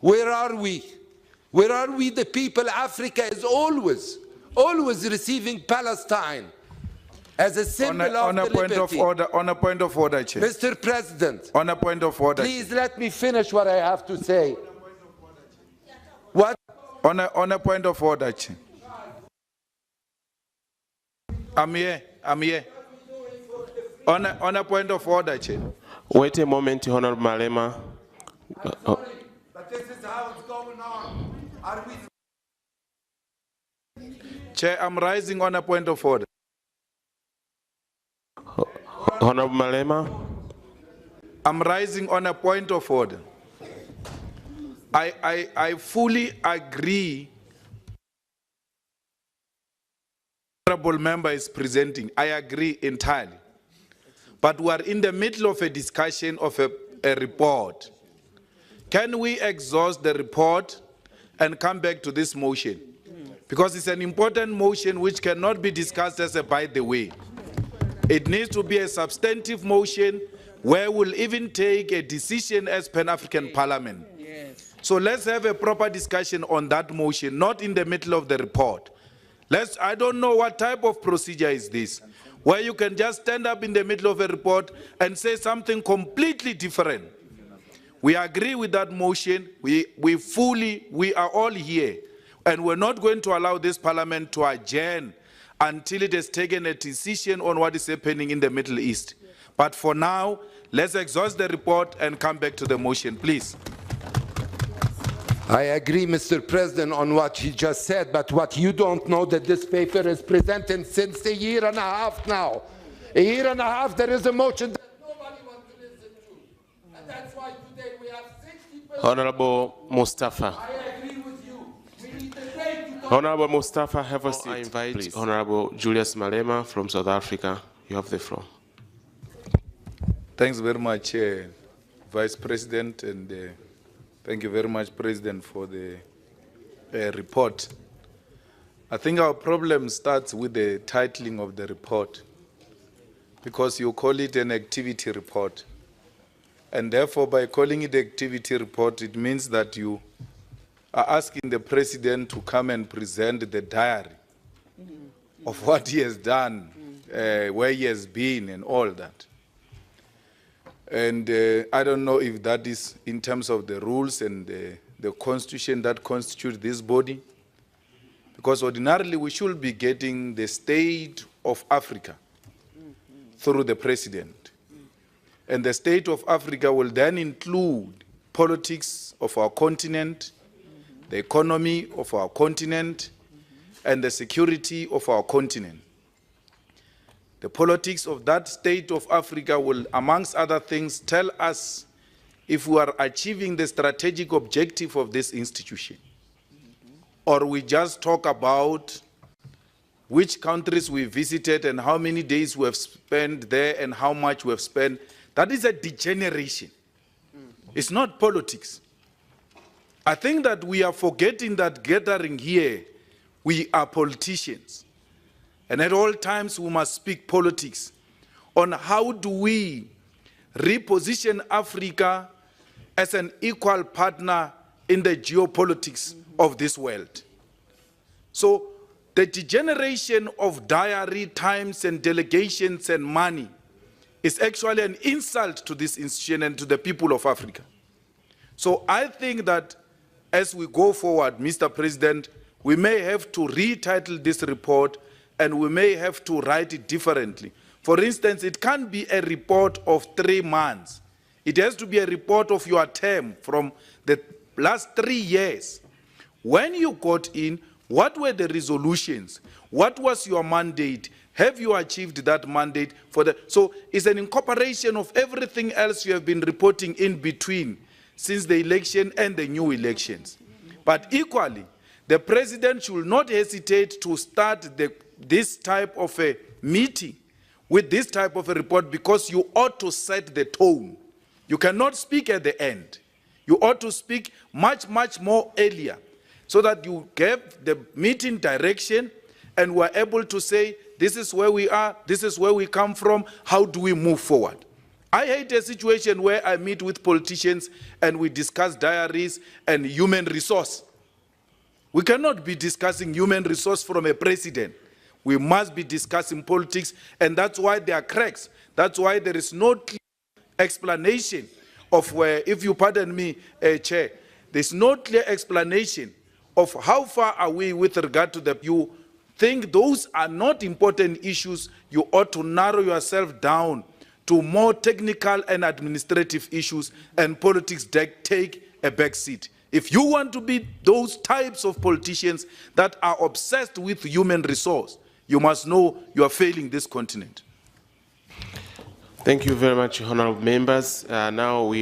Where are we? Where are we, the people? Africa is always receiving Palestine as a symbol of the liberty. On a point of order, Chair. Mr. President, on a point of order, please let me finish what I have to say. What? On a point of order, Chair. I'm here. On a point of order, Chair. Wait a moment, Honorable Malema. But this is how it's going on. Are we... Chair, I'm rising on a point of order. Honorable Malema. I'm rising on a point of order. I fully agree. Honorable member is presenting. I agree entirely. But we are in the middle of a discussion of a report. Can we exhaust the report and come back to this motion? Because it's an important motion which cannot be discussed as a by the way. It needs to be a substantive motion where we'll even take a decision as Pan-African Parliament. Yes. So let's have a proper discussion on that motion, not in the middle of the report. I don't know what type of procedure is this, where you can just stand up in the middle of a report and say something completely different. We agree with that motion. We are all here, and we're not going to allow this Parliament to adjourn until it has taken a decision on what is happening in the Middle East. But for now, let's exhaust the report and come back to the motion, please. I agree, Mr. President, on what he just said, but what you don't know that this paper is presented since a year and a half now. A year and a half, there is a motion that nobody wants to listen to. And that's why today we have 60%. Honorable Mustafa. I agree with you. We need the right to Honorable Mustafa, have a seat. I invite please. Honorable Julius Malema from South Africa. You have the floor. Thanks very much, Vice President, and thank you very much, President, for the report. I think our problem starts with the titling of the report, because you call it an activity report. And therefore, by calling it activity report, it means that you are asking the President to come and present the diary of what he has done, where he has been, and all that. And I don't know if that is in terms of the rules and the constitution that constitutes this body, because ordinarily we should be getting the state of Africa through the President. And the state of Africa will then include politics of our continent, the economy of our continent, and the security of our continent. The politics of that state of Africa will, amongst other things, tell us if we are achieving the strategic objective of this institution, or we just talk about which countries we visited and how many days we have spent there and how much we have spent. That is a degeneration. It's not politics. I think that we are forgetting that gathering here, we are politicians. And at all times, we must speak politics on how do we reposition Africa as an equal partner in the geopolitics of this world. So the degeneration of diary times and delegations and money is actually an insult to this institution and to the people of Africa. So I think that as we go forward, Mr. President, we may have to retitle this report, and we may have to write it differently. For instance, it can't be a report of 3 months. It has to be a report of your term from the last 3 years. When you got in, what were the resolutions? What was your mandate? Have you achieved that mandate? So it's an incorporation of everything else you have been reporting in between since the election and the new elections. But equally, the President should not hesitate to start this type of a meeting with this type of a report, because you ought to set the tone. You cannot speak at the end. You ought to speak much, much more earlier, so that you gave the meeting direction and were able to say, this is where we are, this is where we come from, how do we move forward? I hate a situation where I meet with politicians and we discuss diaries and human resource. We cannot be discussing human resource from a president. We must be discussing politics, and that's why there are cracks. That's why there is no clear explanation of where, if you pardon me, Chair, there's no clear explanation of how far are we with regard to the, you think those are not important issues, you ought to narrow yourself down to more technical and administrative issues, and politics take a back seat. If you want to be those types of politicians that are obsessed with human resource, you must know you are failing this continent. Thank you very much, honorable members. Now we